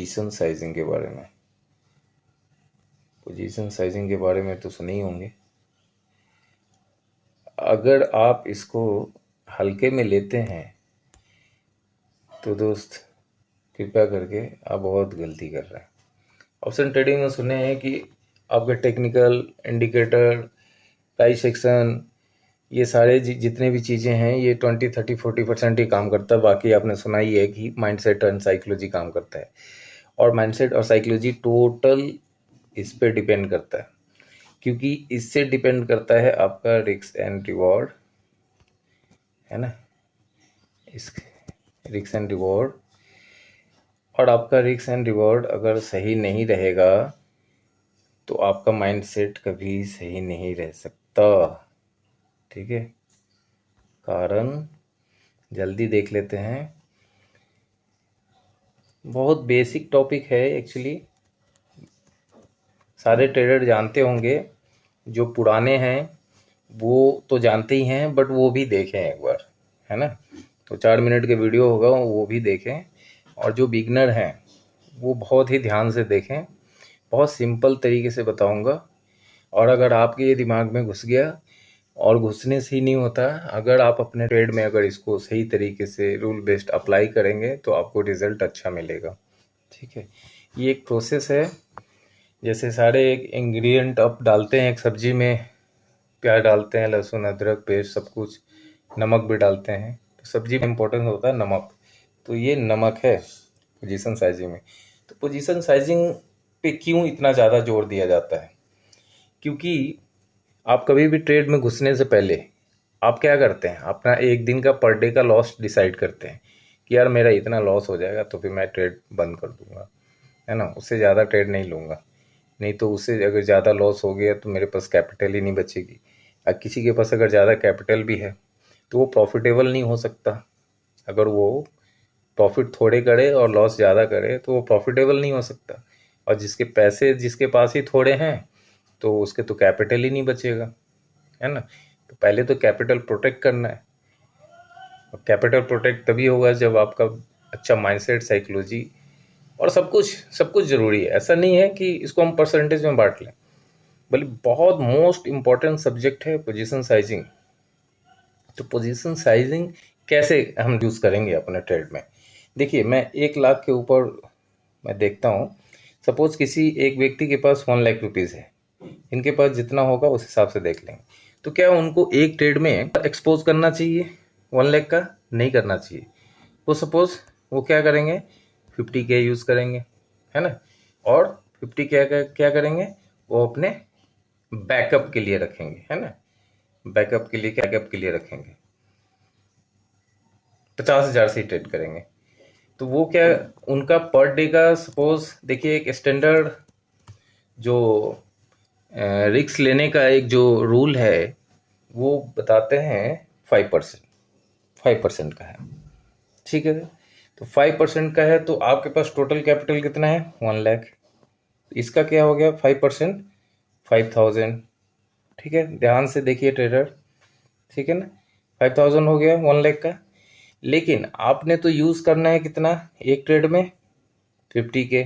Position sizing के बारे में। पोजीशन साइजिंग के बारे में तो सुने ही होंगे। अगर आप इसको हल्के में लेते हैं तो दोस्त कृपया करके आप बहुत गलती कर रहे हैं। ऑप्शन ट्रेडिंग में सुने हैं कि आपके टेक्निकल इंडिकेटर, प्राइस एक्शन, ये सारे जितने भी चीज़ें हैं ये 20, 30, 40% ही काम करता है। बाकी आपने सुना ही है कि माइंडसेट एंड साइकोलॉजी काम करता है, और माइंडसेट और साइकोलॉजी टोटल इस पे डिपेंड करता है, क्योंकि इससे डिपेंड करता है आपका रिस्क एंड रिवॉर्ड, है ना। इस रिस्क एंड रिवॉर्ड, और आपका रिस्क एंड रिवॉर्ड अगर सही नहीं रहेगा तो आपका माइंडसेट कभी सही नहीं रह सकता। ठीक है, कारण जल्दी देख लेते हैं। बहुत बेसिक टॉपिक है एक्चुअली, सारे ट्रेडर जानते होंगे। जो पुराने हैं वो तो जानते ही हैं, बट वो भी देखें एक बार, है ना। तो 4 मिनट के वीडियो होगा वो भी देखें, और जो बिगनर हैं वो बहुत ही ध्यान से देखें। बहुत सिंपल तरीके से बताऊंगा, और अगर आपके ये दिमाग में घुस गया, और घुसने से ही नहीं होता, अगर आप अपने ट्रेड में अगर इसको सही तरीके से रूल बेस्ड अप्लाई करेंगे तो आपको रिजल्ट अच्छा मिलेगा। ठीक है, ये एक प्रोसेस है। जैसे सारे एक इंग्रेडिएंट आप डालते हैं एक सब्जी में, प्याज डालते हैं, लहसुन, अदरक पेस्ट, सब कुछ, नमक भी डालते हैं, तो सब्जी में इम्पोर्टेंट होता है नमक। तो ये नमक है पोजीशन साइजिंग में। तो पोजीशन साइजिंग पे क्यों इतना ज़्यादा जोर दिया जाता है? क्योंकि आप कभी भी ट्रेड में घुसने से पहले आप क्या करते हैं, अपना एक दिन का पर डे का लॉस डिसाइड करते हैं कि यार मेरा इतना लॉस हो जाएगा तो फिर मैं ट्रेड बंद कर दूंगा, है ना। उससे ज़्यादा ट्रेड नहीं लूँगा, नहीं तो उससे अगर ज़्यादा लॉस हो गया तो मेरे पास कैपिटल ही नहीं बचेगी। अब किसी के पास अगर ज़्यादा कैपिटल भी है तो वो प्रॉफिटेबल नहीं हो सकता। अगर वो प्रॉफिट थोड़े करे और लॉस ज़्यादा करे तो वो प्रॉफिटेबल नहीं हो सकता। और जिसके पास ही थोड़े हैं तो उसके तो कैपिटल ही नहीं बचेगा, है ना। तो पहले तो कैपिटल प्रोटेक्ट करना है, और कैपिटल प्रोटेक्ट तभी होगा जब आपका अच्छा माइंडसेट, साइकोलॉजी और सब कुछ ज़रूरी है। ऐसा नहीं है कि इसको हम परसेंटेज में बांट लें, बल्कि बहुत मोस्ट इम्पॉर्टेंट सब्जेक्ट है पोजीशन साइजिंग। तो पोजीशन साइजिंग कैसे हम यूज़ करेंगे अपने ट्रेड में? देखिए, मैं 1 लाख के ऊपर मैं देखता हूँ। सपोज किसी एक व्यक्ति के पास 1 लाख रुपीज़ है, इनके पास जितना होगा उस हिसाब से देख लेंगे। तो क्या उनको एक ट्रेड में एक्सपोज करना चाहिए 1 लाख का? नहीं करना चाहिए। वो सपोज वो क्या करेंगे, 50K यूज़ करेंगे, है ना। और 50K क्या करेंगे, वो अपने बैकअप के लिए रखेंगे, है ना। बैकअप के लिए रखेंगे, 50,000 से ट्रेड करेंगे। तो वो क्या, उनका पर डे का सपोज देखिए, एक स्टैंडर्ड जो रिस्क लेने का एक जो रूल है वो बताते हैं 5%, 5% का है। ठीक है, तो 5% का है तो आपके पास टोटल कैपिटल कितना है, 1 लाख। इसका क्या हो गया 5%, 5,000। ठीक है, ध्यान से देखिए ट्रेडर, ठीक है ना। 5,000 हो गया 1 लाख का। लेकिन आपने तो यूज करना है कितना एक ट्रेड में, 50K।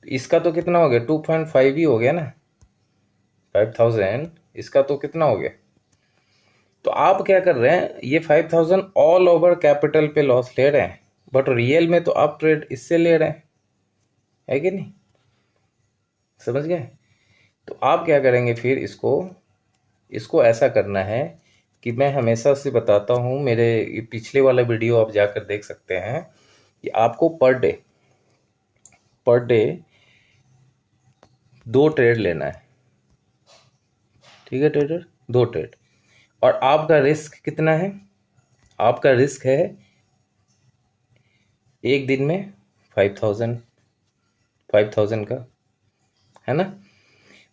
इसका तो कितना हो गया, 2.5 ही हो गया ना। 5,000 इसका तो कितना हो गया। तो आप क्या कर रहे हैं, ये 5,000 ऑल ओवर कैपिटल पे लॉस ले रहे हैं, बट रियल में तो आप ट्रेड इससे ले रहे हैं, है कि नहीं? समझ गए? तो आप क्या करेंगे फिर, इसको ऐसा करना है कि मैं हमेशा से बताता हूँ, मेरे पिछले वाला वीडियो आप जाकर देख सकते हैं, कि आपको पर डे 2 ट्रेड लेना है। ठीक है ट्रेडर, 2 ट्रेड। और आपका रिस्क कितना है, आपका रिस्क है एक दिन में 5,000 का, है ना।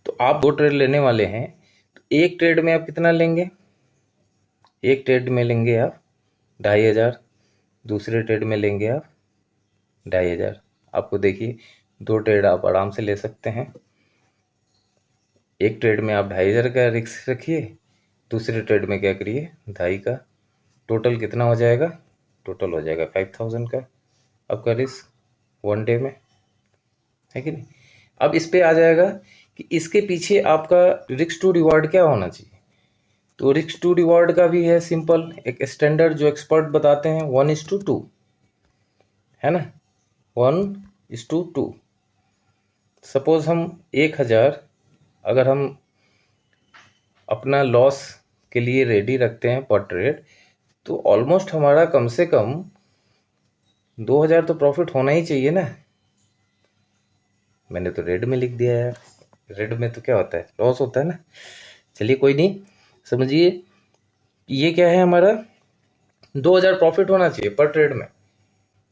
तो आप 2 ट्रेड लेने वाले हैं, तो एक ट्रेड में आप कितना लेंगे, एक ट्रेड में लेंगे आप 2,500, दूसरे ट्रेड में लेंगे आप 2,500। आपको देखिए 2 ट्रेड आप आराम से ले सकते हैं। एक ट्रेड में आप 2,500 का रिस्क रखिए, दूसरे ट्रेड में क्या करिए, 2,500 का। टोटल कितना हो जाएगा, टोटल हो जाएगा 5,000 का आपका रिस्क 1 डे में। है कि नहीं। अब इस पे आ जाएगा कि इसके पीछे आपका रिस्क टू रिवॉर्ड क्या होना चाहिए। तो रिस्क टू रिवॉर्ड का भी है सिंपल, एक स्टैंडर्ड जो एक्सपर्ट बताते हैं 1:2, है ना, 1:2। सपोज हम 1,000 अगर हम अपना लॉस के लिए रेडी रखते हैं पर ट्रेड, तो ऑलमोस्ट हमारा कम से कम 2,000 तो प्रॉफिट होना ही चाहिए ना। मैंने तो रेड में लिख दिया यार, रेड में तो क्या होता है, लॉस होता है ना। चलिए कोई नहीं, समझिए ये क्या है, हमारा 2,000 प्रॉफिट होना चाहिए पर ट्रेड में,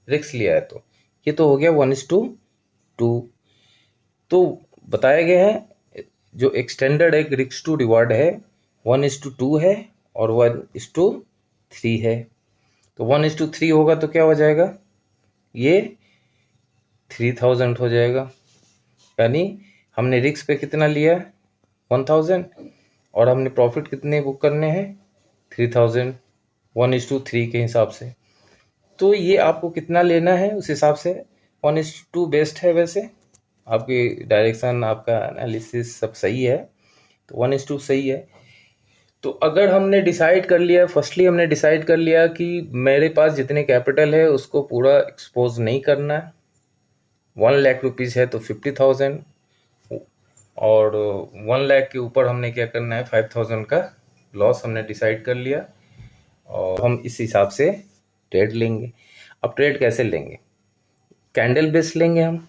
रिस्क लिया है तो ये तो हो गया 1:2। तो बताया गया है जो एक्सटेंडर्ड एक रिस्क टू रिवॉर्ड है 1:2 है और 1:3 है। तो 1:3 होगा तो क्या हो जाएगा, ये 3,000 हो जाएगा। यानी हमने रिस्क पे कितना लिया, 1,000, और हमने प्रॉफिट कितने बुक करने हैं, 3,000, 1:3 के हिसाब से। तो ये आपको कितना लेना है उस हिसाब से 1:2 बेस्ट है। वैसे आपकी डायरेक्शन, आपका एनालिसिस सब सही है, तो 1:2 सही है। तो अगर हमने डिसाइड कर लिया, फर्स्टली हमने डिसाइड कर लिया कि मेरे पास जितने कैपिटल है उसको पूरा एक्सपोज नहीं करना है, 1,00,000 रुपीज़ है तो 50,000, और 1,00,000 के ऊपर हमने क्या करना है, 5,000 का लॉस हमने डिसाइड कर लिया, और हम इस हिसाब से ट्रेड लेंगे। अब ट्रेड कैसे लेंगे, कैंडल बेस लेंगे हम।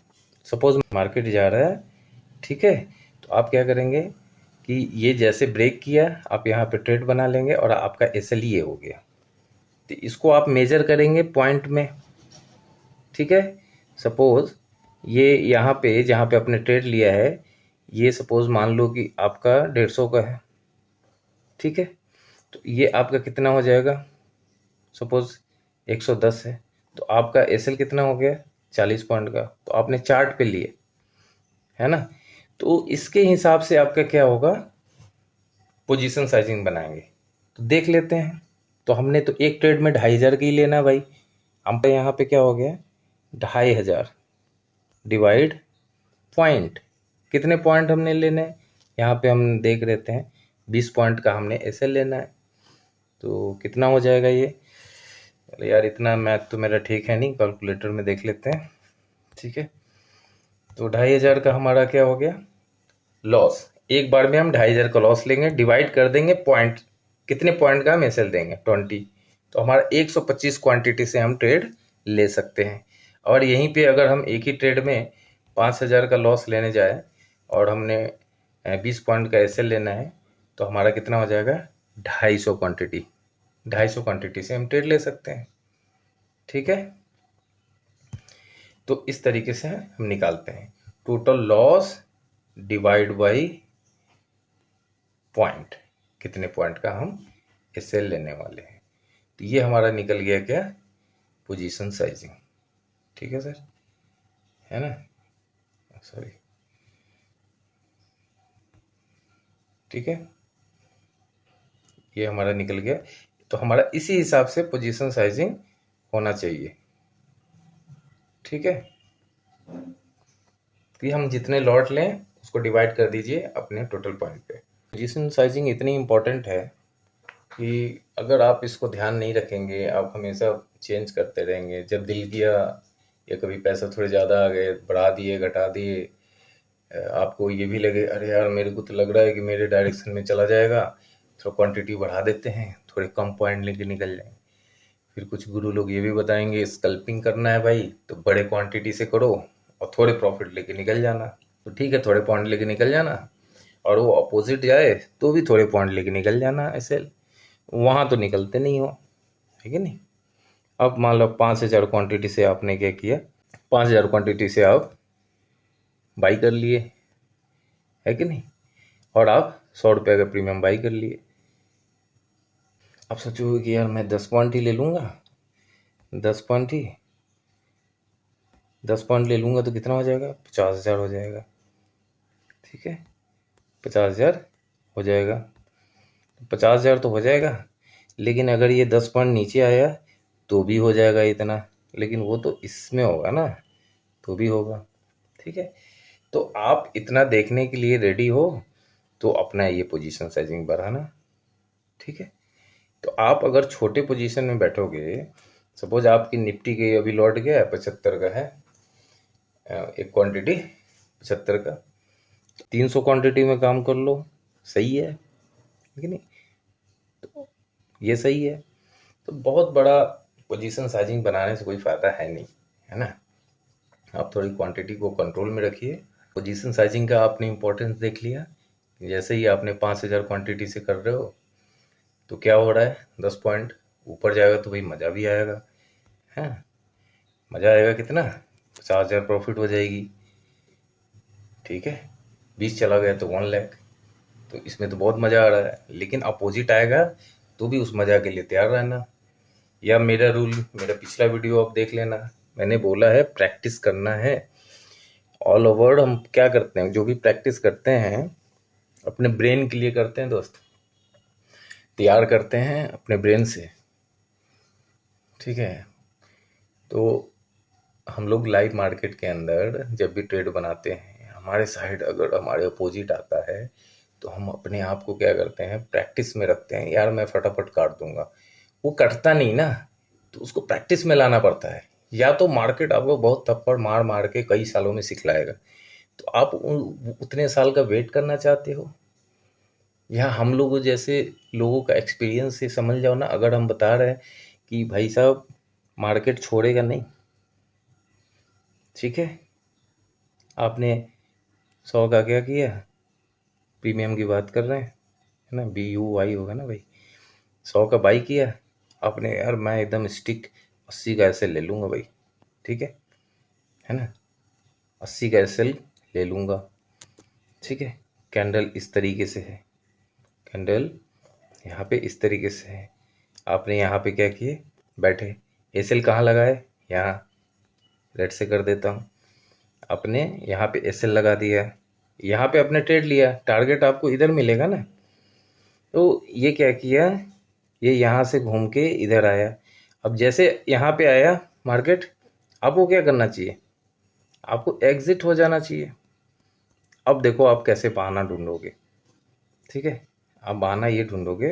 सपोज मार्केट जा रहा है, ठीक है, तो आप क्या करेंगे कि ये जैसे ब्रेक किया आप यहाँ पे ट्रेड बना लेंगे और आपका एसएल ये हो गया। तो इसको आप मेजर करेंगे पॉइंट में, ठीक है। सपोज ये यहाँ पे जहाँ पे आपने ट्रेड लिया है, ये सपोज मान लो कि आपका 150 का है, ठीक है। तो ये आपका कितना हो जाएगा, सपोज 110 है, तो आपका एसएल कितना हो गया, 40 पॉइंट का। तो आपने चार्ट पे लिए, है ना। तो इसके हिसाब से आपका क्या होगा, पोजीशन साइजिंग बनाएंगे। तो देख लेते हैं। तो हमने तो एक ट्रेड में 2,500 की लेना भाई। हम पे यहाँ पे क्या हो गया, 2,500 डिवाइड पॉइंट, कितने पॉइंट हमने लेने हैं, यहाँ पे हम देख लेते हैं 20 पॉइंट का हमने एसएल लेना है। तो कितना हो जाएगा ये, अरे यार इतना मैथ तो मेरा ठीक है नहीं, कैलकुलेटर में देख लेते हैं, ठीक है। तो 2,500 का हमारा क्या हो गया लॉस, एक बार में हम 2,500 का लॉस लेंगे, डिवाइड कर देंगे पॉइंट, कितने पॉइंट का हम एसएल देंगे 20। तो हमारा 125 क्वांटिटी से हम ट्रेड ले सकते हैं। और यहीं पे अगर हम एक ही ट्रेड में 5,000 का लॉस लेने जाए और हमने 20 पॉइंट का एसएल लेना है, तो हमारा कितना हो जाएगा, 250 क्वांटिटी, 250 क्वांटिटी से हम ट्रेड ले सकते हैं, ठीक है। तो इस तरीके से हम निकालते हैं total loss divide by point, कितने पॉइंट का हम एसएल लेने वाले हैं। तो ये हमारा निकल गया क्या, पोजीशन साइजिंग, ठीक है सर, है ना, सॉरी, ठीक है, ये हमारा निकल गया। तो हमारा इसी हिसाब से पोजीशन साइजिंग होना चाहिए, ठीक है। कि हम जितने लॉट लें उसको डिवाइड कर दीजिए अपने टोटल पॉइंट पे। पोजीशन साइजिंग इतनी इम्पोर्टेंट है कि अगर आप इसको ध्यान नहीं रखेंगे, आप हमेशा चेंज करते रहेंगे, जब दिल किया या कभी पैसा थोड़े ज़्यादा आ गए, बढ़ा दिए घटा दिए, आपको ये भी लगे अरे यार मेरे को तो लग रहा है कि मेरे डायरेक्शन में चला जाएगा, थोड़ा क्वांटिटी बढ़ा देते हैं, थोड़े कम पॉइंट लेके निकल जाएंगे। फिर कुछ गुरु लोग ये भी बताएंगे स्कल्पिंग करना है भाई तो बड़े क्वांटिटी से करो और थोड़े प्रॉफिट लेके निकल जाना। तो ठीक है, थोड़े पॉइंट लेके निकल जाना, और वो अपोजिट जाए तो भी थोड़े पॉइंट लेके निकल जाना, ऐसे वहाँ तो निकलते नहीं हो, है कि नहीं। अब मान लो 5,000 क्वांटिटी से आपने क्या किया, 5,000 क्वांटिटी से आप बाई कर लिए, है कि नहीं, और आप 100 रुपये का प्रीमियम बाई कर लिए। अब सोचोगे कि यार मैं 10 पॉइंट ही ले लूँगा, 10 पॉइंट ले लूँगा तो कितना हो जाएगा, 50,000 हो जाएगा, ठीक है, 50,000 हो जाएगा। 50,000 तो हो जाएगा, लेकिन अगर ये 10 पॉइंट नीचे आया तो भी हो जाएगा इतना, लेकिन वो तो इसमें होगा ना, तो भी होगा, ठीक है, तो आप इतना देखने के लिए रेडी हो तो अपना ये पोजीशन साइजिंग बढ़ाना। ठीक है, तो आप अगर छोटे पोजीशन में बैठोगे, सपोज आपकी निफ्टी के अभी लौट गया है 75 का है एक क्वांटिटी 75 का, 300 क्वांटिटी में काम कर लो, सही है कि नहीं? तो ये सही है। तो बहुत बड़ा पोजीशन साइजिंग बनाने से कोई फ़ायदा है नहीं, है ना। आप थोड़ी क्वांटिटी को कंट्रोल में रखिए। पोजीशन साइजिंग का आपने इम्पोर्टेंस देख लिया। जैसे ही आपने 5000 क्वांटिटी से कर रहे हो तो क्या हो रहा है, 10 पॉइंट ऊपर जाएगा तो भाई मज़ा भी आएगा, है। मज़ा आएगा कितना, 50,000 प्रॉफिट हो जाएगी। ठीक है, 20 चला गया तो 1 लाख, तो इसमें तो बहुत मज़ा आ रहा है। लेकिन अपोजिट आएगा तो भी उस मज़ा के लिए तैयार रहना। या मेरा रूल, मेरा पिछला वीडियो आप देख लेना, मैंने बोला है प्रैक्टिस करना है। ऑल ओवर हम क्या करते हैं, जो भी प्रैक्टिस करते हैं अपने ब्रेन के लिए करते हैं दोस्त, तैयार करते हैं अपने ब्रेन से। ठीक है, तो हम लोग लाइव मार्केट के अंदर जब भी ट्रेड बनाते हैं, हमारे साइड अगर हमारे अपोजिट आता है तो हम अपने आप को क्या करते हैं, प्रैक्टिस में रखते हैं। यार मैं फटाफट काट दूंगा, वो कटता नहीं ना, तो उसको प्रैक्टिस में लाना पड़ता है। या तो मार्केट आपको बहुत थप्पड़ मार मार के कई सालों में सिखलाएगा, तो आप उतने साल का वेट करना चाहते हो, या हम लोगों जैसे लोगों का एक्सपीरियंस से समझ जाओ ना। अगर हम बता रहे हैं कि भाई साहब मार्केट छोड़ेगा नहीं, ठीक है, आपने 100 का क्या किया, प्रीमियम की बात कर रहे हैं, है ना, BUY होगा ना भाई, 100 का बाई किया आपने, यार मैं एकदम स्टिक 80 का एसएल ले लूँगा भाई, ठीक है ना, 80 का एसएल ले लूँगा। ठीक है, कैंडल इस तरीके से है, कैंडल यहाँ पे इस तरीके से है, आपने यहाँ पे क्या किए, बैठे, एसएल कहाँ लगाए, यहाँ, रेड से कर देता हूँ, आपने यहाँ पे एसएल लगा दिया, यहाँ पे आपने ट्रेड लिया, टारगेट आपको इधर मिलेगा ना। तो ये क्या किया, ये यहाँ से घूम के इधर आया। अब जैसे यहाँ पे आया मार्केट, आपको क्या करना चाहिए, आपको एग्जिट हो जाना चाहिए। अब देखो आप कैसे बहाना ढूंढोगे। ठीक है, आप बहाना ये ढूंढोगे,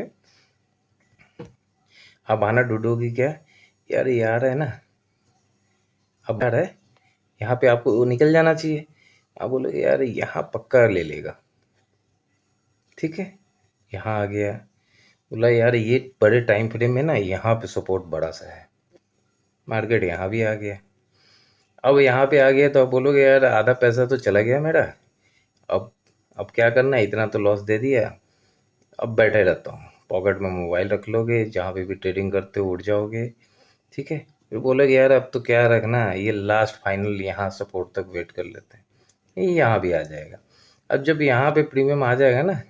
आप बहाना ढूंढोगे क्या, यार यार है ना, अब यार है यहाँ पे आपको वो निकल जाना चाहिए। आप बोलोगे यार यहाँ पक्का ले लेगा, ठीक है, यहाँ आ गया, बोला यार ये बड़े टाइम फ्रेम में ना यहाँ पे सपोर्ट बड़ा सा है, मार्केट यहाँ भी आ गया। अब यहाँ पे आ गया तो आप बोलोगे यार आधा पैसा तो चला गया मेरा, अब क्या करना है, इतना तो लॉस दे दिया, अब बैठे रहता हूँ, पॉकेट में मोबाइल रख लोगे, जहाँ पे भी ट्रेडिंग करते हो उठ जाओगे। ठीक है, फिर बोलोगे यार अब तो क्या रखना, ये लास्ट फाइनल यहाँ सपोर्ट तक वेट कर लेते हैं, ये यहाँ भी आ जाएगा। अब जब यहाँ पे प्रीमियम आ जाएगा ना,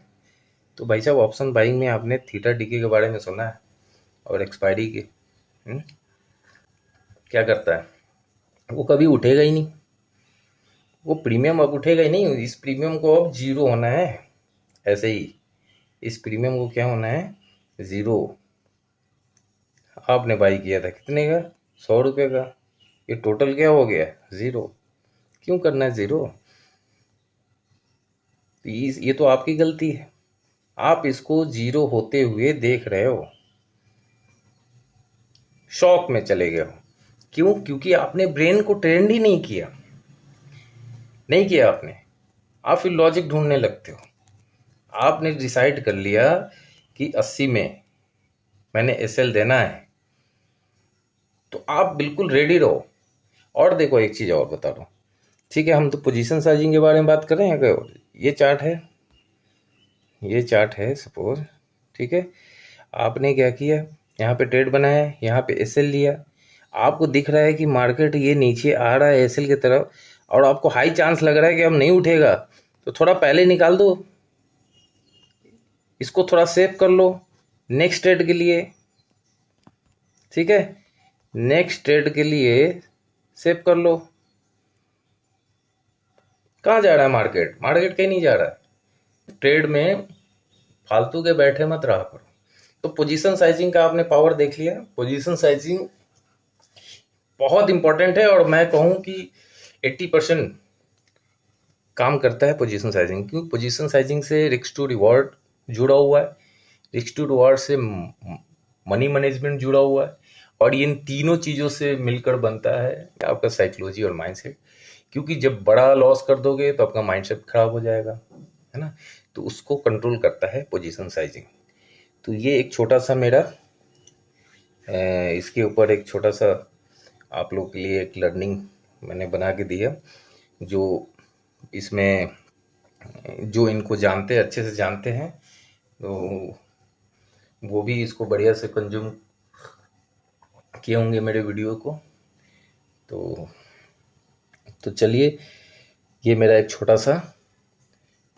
तो भाई साहब ऑप्शन बाइंग में आपने थीटा डीके के बारे में सुना है, और एक्सपायरी के, क्या करता है, वो कभी उठेगा ही नहीं, वो प्रीमियम अब उठेगा ही नहीं, इस प्रीमियम को अब जीरो होना है। ऐसे ही इस प्रीमियम को क्या होना है, ज़ीरो। आपने बाई किया था कितने का, 100 रुपये का, ये टोटल क्या हो गया, ज़ीरो। क्यों करना है ज़ीरो, ये तो आपकी गलती है, आप इसको जीरो होते हुए देख रहे हो, शॉक में चले गए हो। क्यों, क्योंकि आपने ब्रेन को ट्रेंड ही नहीं किया, नहीं किया आपने। आप फिर लॉजिक ढूंढने लगते हो। आपने डिसाइड कर लिया कि 80 में मैंने एसएल देना है, तो आप बिल्कुल रेडी रहो। और देखो एक चीज़ और बता रहा हूँ, ठीक है, हम तो पोजीशन साइजिंग के बारे में बात कर रहे हैं। ये चार्ट है, ये चार्ट है सपोज, ठीक है, आपने क्या किया, यहाँ पे ट्रेड बनाया, यहाँ पे एसएल लिया, आपको दिख रहा है कि मार्केट ये नीचे आ रहा है एसएल की तरफ, और आपको हाई चांस लग रहा है कि अब नहीं उठेगा, तो थोड़ा पहले निकाल दो, इसको थोड़ा सेव कर लो नेक्स्ट ट्रेड के लिए। ठीक है, नेक्स्ट ट्रेड के लिए सेव कर लो। कहाँ जा रहा है मार्केट, मार्केट कहीं नहीं जा रहा है, ट्रेड में फालतू के बैठे मत रहा करो। तो पोजीशन साइजिंग का आपने पावर देख लिया, पोजीशन साइजिंग बहुत इंपॉर्टेंट है, और मैं कहूँ कि 80% काम करता है पोजीशन साइजिंग, क्योंकि पोजीशन साइजिंग से रिस्क टू रिवॉर्ड जुड़ा हुआ है, रिस्क टू रिवॉर्ड से मनी मैनेजमेंट जुड़ा हुआ है, और इन तीनों चीज़ों से मिलकर बनता है आपका साइकोलॉजी और माइंडसेट। क्योंकि जब बड़ा लॉस कर दोगे तो आपका माइंडसेट खराब हो जाएगा, है ना। तो उसको कंट्रोल करता है पोजीशन साइजिंग। तो ये एक छोटा सा मेरा इसके ऊपर एक छोटा सा आप लोग के लिए एक लर्निंग मैंने बना के दिया, जो इसमें जो इनको जानते अच्छे से जानते हैं तो वो भी इसको बढ़िया से कंज्यूम किए होंगे मेरे वीडियो को। तो चलिए, ये मेरा एक छोटा सा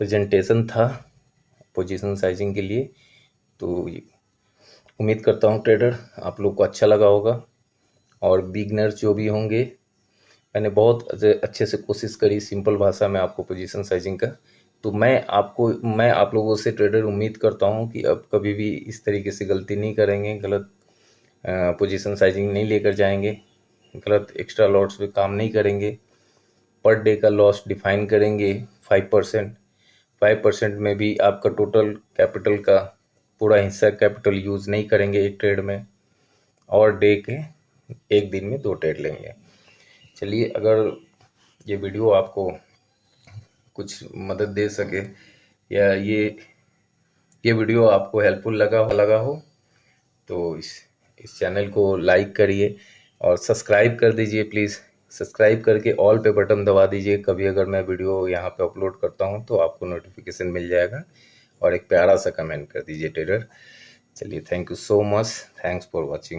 प्रेजेंटेशन था पोजीशन साइजिंग के लिए। तो उम्मीद करता हूँ ट्रेडर आप लोग को अच्छा लगा होगा, और बिगनर्स जो भी होंगे, मैंने बहुत अच्छे से कोशिश करी सिंपल भाषा में आपको पोजीशन साइजिंग का। तो मैं आप लोगों से ट्रेडर उम्मीद करता हूँ कि अब कभी भी इस तरीके से गलती नहीं करेंगे, गलत पोजीशन साइजिंग नहीं लेकर जाएंगे, गलत एक्स्ट्रा लॉट्स पे काम नहीं करेंगे, पर डे का लॉस डिफाइन करेंगे 5% में भी आपका टोटल कैपिटल का पूरा हिस्सा कैपिटल यूज़ नहीं करेंगे एक ट्रेड में, और डे के एक दिन में 2 ट्रेड लेंगे। चलिए, अगर ये वीडियो आपको कुछ मदद दे सके, या ये वीडियो आपको हेल्पफुल लगा हो तो इस चैनल को लाइक करिए और सब्सक्राइब कर दीजिए प्लीज़। सब्सक्राइब करके ऑल पे बटन दबा दीजिए, कभी अगर मैं वीडियो यहाँ पे अपलोड करता हूँ तो आपको नोटिफिकेशन मिल जाएगा, और एक प्यारा सा कमेंट कर दीजिए ट्रेडर। चलिए, thank you so much, thanks for watching.